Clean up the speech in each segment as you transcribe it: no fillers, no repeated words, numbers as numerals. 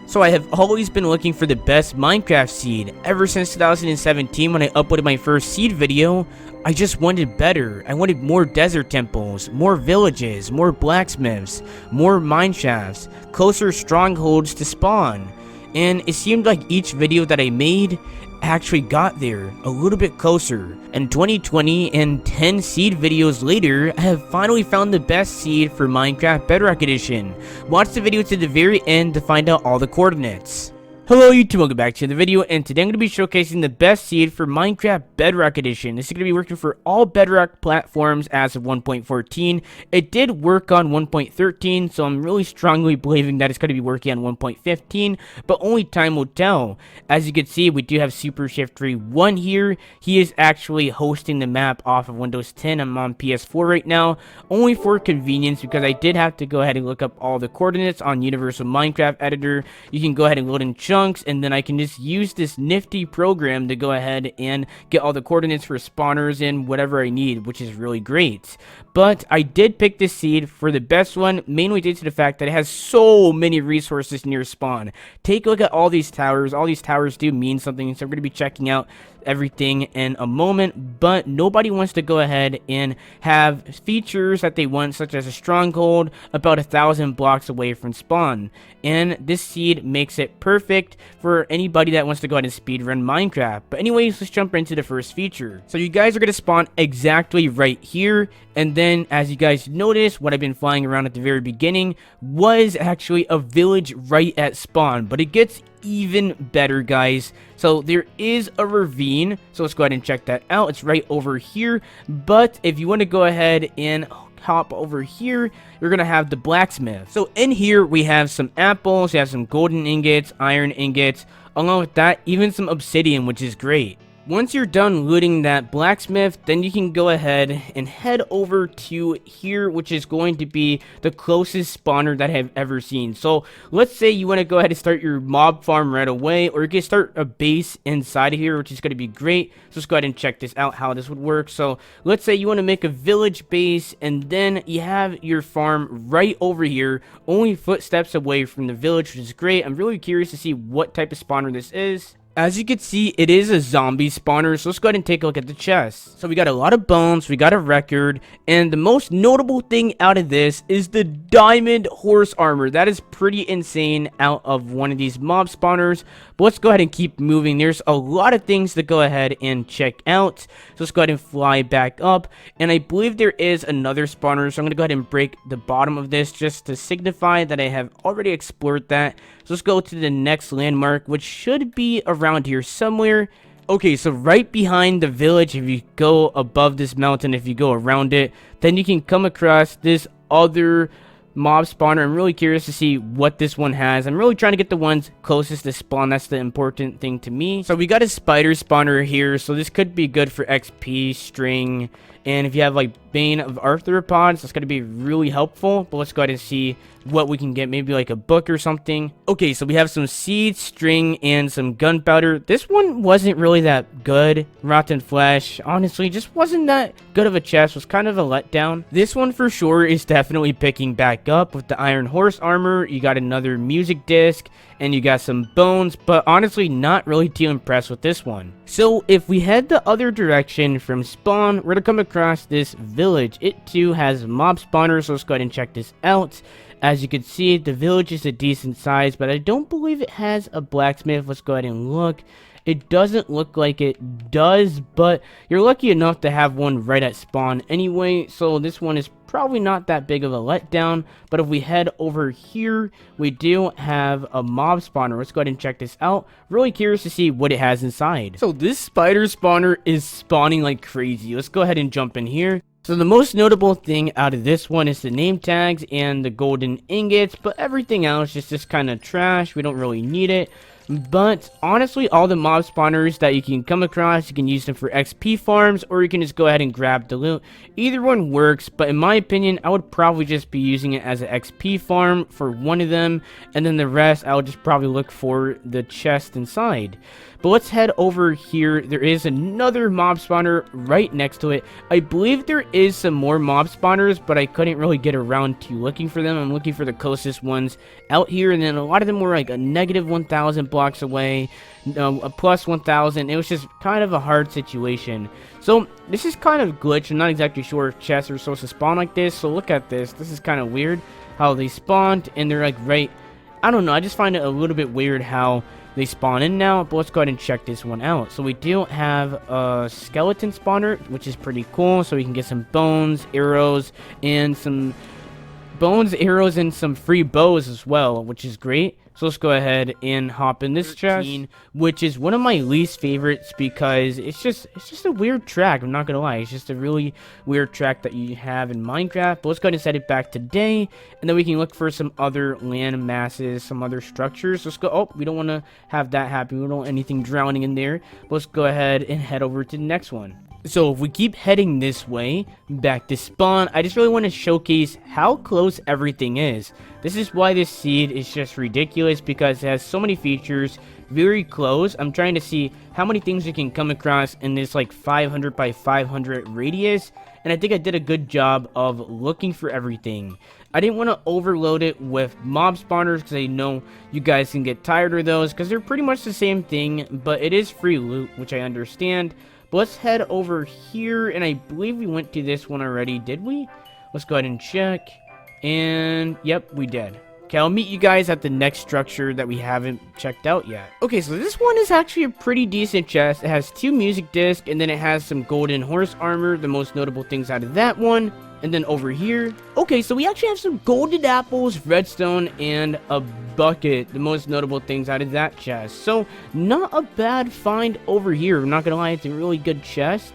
So I have always been looking for the best Minecraft seed. Ever since 2017 when I uploaded my first seed video, I just wanted better. I wanted more desert temples, more villages, more blacksmiths, more mine shafts, closer strongholds to spawn. And it seemed like each video that I made actually got there a little bit closer. In 2020 and 10 seed videos later, I have finally found the best seed for Minecraft Bedrock Edition. Watch the video to the very end to find out all the coordinates. Hello YouTube, welcome back to the video, and today I'm going to be showcasing the best seed for Minecraft Bedrock Edition. This is going to be working for all Bedrock platforms as of 1.14. It did work on 1.13, so I'm really strongly believing that it's going to be working on 1.15, but only time will tell. As you can see, we do have Supershiftery YT here. He is actually hosting the map off of Windows 10. I'm on PS4 right now, only for convenience because I did have to go ahead and look up all the coordinates on Universal Minecraft Editor. You can go ahead and load in chunks, and then I can just use this nifty program to go ahead and get all the coordinates for spawners and whatever I need, which is really great. But I did pick this seed for the best one, mainly due to the fact that it has so many resources near spawn. Take a look at all these towers. All these towers do mean something, so I'm going to be checking out everything in a moment, but nobody wants to go ahead and have features that they want, such as a stronghold about 1,000 blocks away from spawn. And this seed makes it perfect for anybody that wants to go ahead and speedrun Minecraft. But anyways, let's jump into the first feature. So you guys are going to spawn exactly right here, and then as you guys notice, what I've been flying around at the very beginning was actually a village right at spawn, but it gets even better, guys. So there is a ravine, so let's go ahead and check that out. It's right over here, but if you want to go ahead and hop over here, you're gonna have the blacksmith. So in here we have some apples, we have some golden ingots, iron ingots, along with that even some obsidian, which is great. Once you're done looting that blacksmith, then you can go ahead and head over to here, which is going to be the closest spawner that I've ever seen. So let's say you want to go ahead and start your mob farm right away, or you can start a base inside of here, which is going to be great. So let's go ahead and check this out, how this would work. So let's say you want to make a village base, and then you have your farm right over here, only footsteps away from the village, which is great. I'm really curious to see what type of spawner this is. As you can see, it is a zombie spawner, so let's go ahead and take a look at the chest. So we got a lot of bones, we got a record, and the most notable thing out of this is the diamond horse armor. That is pretty insane out of one of these mob spawners, but let's go ahead and keep moving. There's a lot of things to go ahead and check out, so let's go ahead and fly back up, and I believe there is another spawner, so I'm going to go ahead and break the bottom of this just to signify that I have already explored that. So let's go to the next landmark, which should be around here somewhere. Okay, so right behind the village, if you go above this mountain, if you go around it, then you can come across this other mob spawner. I'm really curious to see what this one has. I'm really trying to get the ones closest to spawn. That's the important thing to me. So we got a spider spawner here, so this could be good for XP, string, and if you have like Bane of Arthropods, that's going to be really helpful. But let's go ahead and see what we can get, maybe like a book or something. Okay, so we have some seeds, string, and some gunpowder. This one wasn't really that good. Rotten flesh, honestly, just wasn't that good of a chest. Was kind of a letdown. This one for sure is definitely picking back up with the iron horse armor. You got another music disc, and you got some bones, but honestly not really too impressed with this one. So if we head the other direction from spawn, we're gonna come across this village. It too has mob spawners, so let's go ahead and check this out. As you can see, the village is a decent size, but I don't believe it has a blacksmith. Let's go ahead and look. It doesn't look like it does, but you're lucky enough to have one right at spawn anyway, so this one is probably not that big of a letdown. But if we head over here, we do have a mob spawner. Let's go ahead and check this out. Really curious to see what it has inside. So this spider spawner is spawning like crazy. Let's go ahead and jump in here. So the most notable thing out of this one is the name tags and the golden ingots, but everything else is just kind of trash. We don't really need it. But honestly, all the mob spawners that you can come across, you can use them for XP farms, or you can just go ahead and grab the loot. Either one works, but in my opinion, I would probably just be using it as an XP farm for one of them, and then the rest, I would just probably look for the chest inside. But let's head over here. There is another mob spawner right next to it. I believe there is some more mob spawners, but I couldn't really get around to looking for them. I'm looking for the closest ones out here, and then a lot of them were like a negative 1,000 blocks away, a plus 1,000. It was just kind of a hard situation. So this is kind of glitched. I'm not exactly sure if chests are supposed to spawn like this. So look at this. This is kind of weird how they spawned, and they're like right, I don't know, I just find it a little bit weird how they spawn in now, but let's go ahead and check this one out. So we do have a skeleton spawner, which is pretty cool. So we can get some bones, arrows, and some free bows as well, which is great. So let's go ahead and hop in this chest, which is one of my least favorites because it's just a weird track. I'm not gonna lie, it's just a really weird track that you have in Minecraft. But let's go ahead and set it back to day, and then we can look for some other land masses, some other structures. Let's go. Oh, we don't want to have that happen. We don't want anything drowning in there. But let's go ahead and head over to the next one. So if we keep heading this way, back to spawn, I just really want to showcase how close everything is. This is why this seed is just ridiculous, because it has so many features, very close. I'm trying to see how many things you can come across in this like 500 by 500 radius, and I think I did a good job of looking for everything. I didn't want to overload it with mob spawners because I know you guys can get tired of those because they're pretty much the same thing, but it is free loot, which I understand. But let's head over here, and I believe we went to this one already, did we? Let's go ahead and check, and yep, we did. Okay, I'll meet you guys at the next structure that we haven't checked out yet. Okay, so this one is actually a pretty decent chest. It has 2 music discs, and then it has some golden horse armor, the most notable things out of that one. And then over here, okay, so we actually have some golden apples, redstone, and a bucket, the most notable things out of that chest. So not a bad find over here. I'm not gonna lie, it's a really good chest.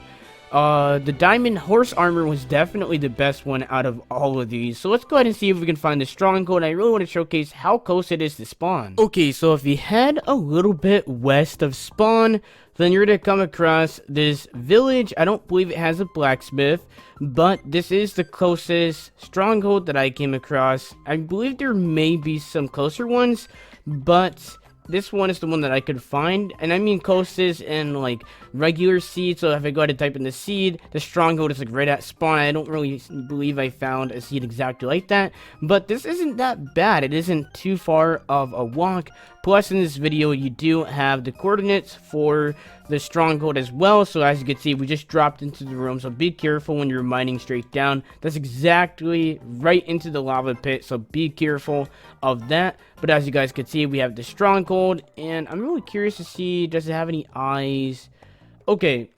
The diamond horse armor was definitely the best one out of all of these. So let's go ahead and see if we can find the stronghold. I really want to showcase how close it is to spawn. Okay, so if you head a little bit west of spawn, then you're going to come across this village. I don't believe it has a blacksmith, but this is the closest stronghold that I came across. I believe there may be some closer ones, but this one is the one that I could find, and I mean closest in like regular seed. So if I go ahead and type in the seed, the stronghold is like right at spawn. I don't really believe I found a seed exactly like that, but this isn't that bad. It isn't too far of a walk. Plus in this video you do have the coordinates for the stronghold as well. So as you can see, we just dropped into the room, so be careful when you're mining straight down. That's exactly right into the lava pit, so be careful of that. But as you guys can see, we have the stronghold, and I'm really curious to see, does it have any eyes? Okay,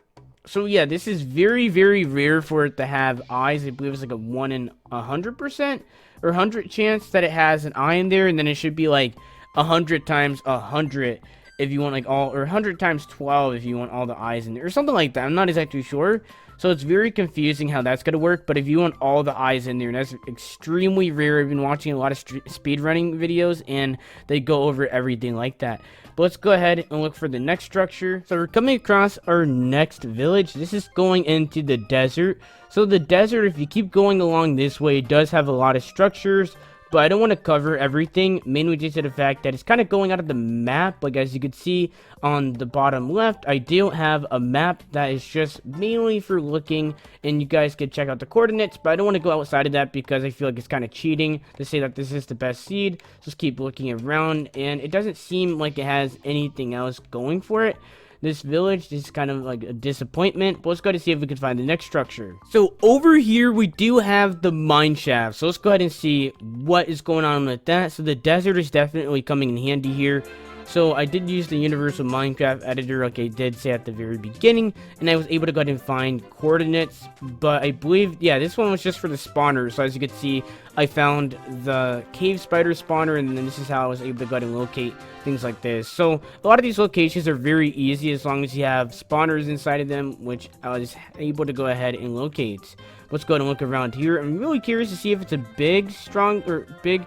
so yeah, this is very, very rare for it to have eyes. I believe it's like a 1 in 100% or 100 chance that it has an eye in there, and then it should be like 100 times 100 if you want like all, or 100 times 12 if you want all the eyes in there, or something like that. I'm not exactly sure. So it's very confusing how that's going to work, but if you want all the eyes in there, and that's extremely rare. I've been watching a lot of speedrunning videos, and they go over everything like that. But let's go ahead and look for the next structure. So we're coming across our next village. This is going into the desert. So the desert, if you keep going along this way, it does have a lot of structures, but I don't want to cover everything, mainly due to the fact that it's kind of going out of the map. Like as you can see on the bottom left, I do have a map that is just mainly for looking, and you guys can check out the coordinates, but I don't want to go outside of that because I feel like it's kind of cheating to say that this is the best seed. Just keep looking around, and it doesn't seem like it has anything else going for it. This village is kind of like a disappointment, but let's go to see if we can find the next structure. So over here we do have the mine shaft, so let's go ahead and see what is going on with that. So the desert is definitely coming in handy here. So I did use the universal Minecraft editor, like I did say at the very beginning, and I was able to go ahead and find coordinates. But I believe, yeah, this one was just for the spawner. So as you can see, I found the cave spider spawner, and then this is how I was able to go ahead and locate things like this. So a lot of these locations are very easy as long as you have spawners inside of them, which I was able to go ahead and locate. Let's go ahead and look around here. I'm really curious to see if it's a big, strong, or big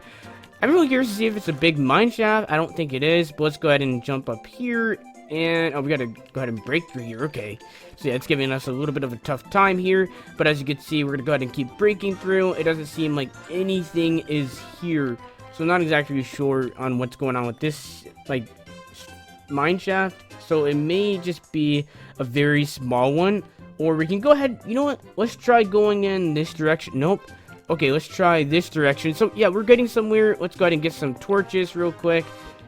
I'm really curious to see if it's a big mine shaft. I don't think it is, but let's go ahead and jump up here. And, oh, we gotta go ahead and break through here. Okay. So, yeah, it's giving us a little bit of a tough time here. But as you can see, we're gonna go ahead and keep breaking through. It doesn't seem like anything is here. So, I'm not exactly sure on what's going on with this, like, mine shaft. So, it may just be a very small one. Or we can go ahead, you know what? Let's try going in this direction. Nope. Okay, let's try this direction. So, yeah, we're getting somewhere. Let's go ahead and get some torches real quick.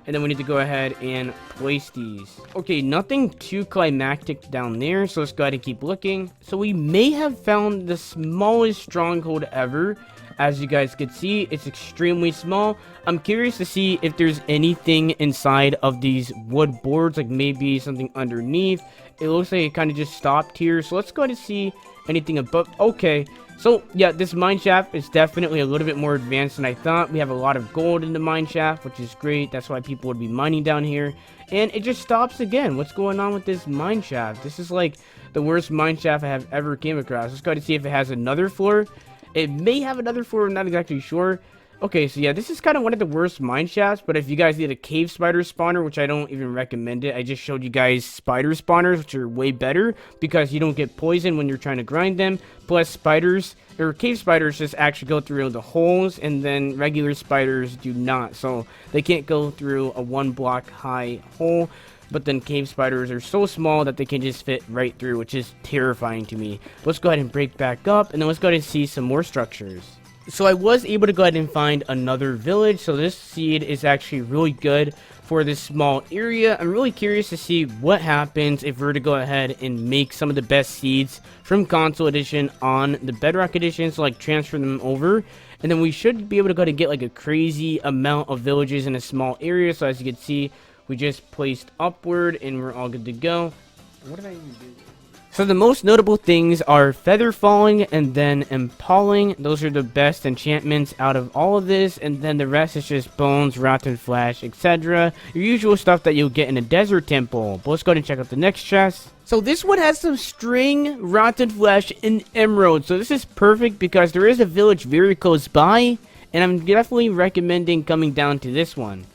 And then we need to go ahead and place these. Okay, nothing too climactic down there. So, let's go ahead and keep looking. So, we may have found the smallest stronghold ever. As you guys can see, it's extremely small. I'm curious to see if there's anything inside of these wood boards. Like, maybe something underneath. It looks like it kind of just stopped here. So, let's go ahead and see anything above. Okay. So, yeah, this mine shaft is definitely a little bit more advanced than I thought. We have a lot of gold in the mine shaft, which is great. That's why people would be mining down here. And it just stops again. What's going on with this mine shaft? This is like the worst mine shaft I have ever came across. Let's go to see if it has another floor. It may have another floor. I'm not exactly sure. Okay, so yeah, this is kind of one of the worst mine shafts, but if you guys need a cave spider spawner, which I don't even recommend it, I just showed you guys spider spawners, which are way better, because you don't get poisoned when you're trying to grind them, plus spiders, or cave spiders just actually go through the holes, and then regular spiders do not, so they can't go through a 1 block high hole, but then cave spiders are so small that they can just fit right through, which is terrifying to me. Let's go ahead and break back up, and then let's go ahead and see some more structures. So I was able to go ahead and find another village. So this seed is actually really good for this small area. I'm really curious to see what happens if we were to go ahead and make some of the best seeds from console edition on the bedrock edition. So like transfer them over. And then we should be able to go ahead and get like a crazy amount of villages in a small area. So as you can see, we just placed upward and we're all good to go. What did I even do? So the most notable things are feather falling and then impaling. Those are the best enchantments out of all of this. And then the rest is just bones, rotten flesh, etc. Your usual stuff that you'll get in a desert temple. But let's go ahead and check out the next chest. So this one has some string, rotten flesh, and emerald. So this is perfect because there is a village very close by. And I'm definitely recommending coming down to this one.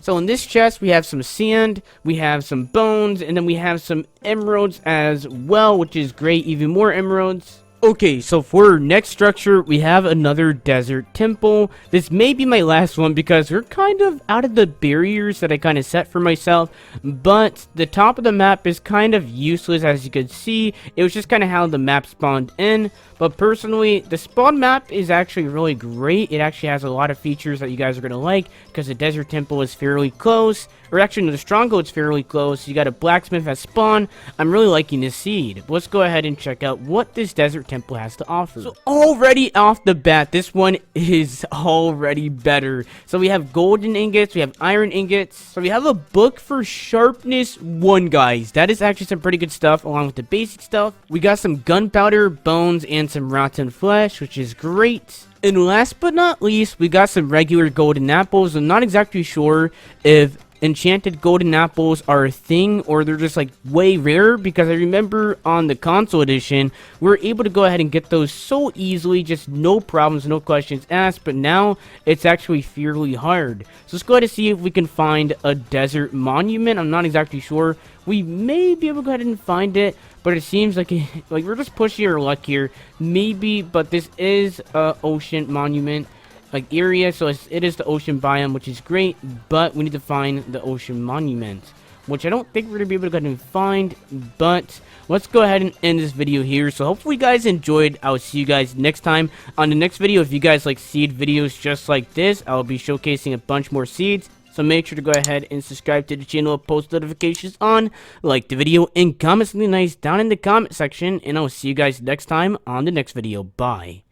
So in this chest, we have some sand, we have some bones, and then we have some emeralds as well, which is great. Even more emeralds. Okay, so for our next structure, we have another desert temple. This may be my last one because we're kind of out of the barriers that I kind of set for myself. But the top of the map is kind of useless, as you can see. It was just kind of how the map spawned in. But personally, the spawn map is actually really great. It actually has a lot of features that you guys are going to like because the desert temple is fairly close. Or actually, no, the stronghold is fairly close. You got a blacksmith at spawn. I'm really liking this seed. Let's go ahead and check out what this desert temple has to offer. So already off the bat, this one is already better. So we have golden ingots. We have iron ingots. So we have a book for sharpness 1, guys. That is actually some pretty good stuff along with the basic stuff. We got some gunpowder, bones, and some rotten flesh, which is great. And last but not least, we got some regular golden apples. I'm not exactly sure if enchanted golden apples are a thing or they're just like way rare, because I remember on the console edition we were able to go ahead and get those so easily, just no problems, no questions asked. But now it's actually fairly hard. So let's go ahead and see if we can find a desert monument. I'm not exactly sure. We may be able to go ahead and find it, but it seems like we're just pushing our luck here, maybe. But this is a ocean monument like area, so it is the ocean biome, which is great, but we need to find the ocean monument, which I don't think we're gonna be able to go ahead and find. But let's go ahead and end this video here. So hopefully you guys enjoyed. I will see you guys next time on the next video. If you guys like seed videos just like this, I'll be showcasing a bunch more seeds. So make sure to go ahead and subscribe to the channel, post notifications on, like the video, and comment something nice down in the comment section. And I'll see you guys next time on the next video. Bye.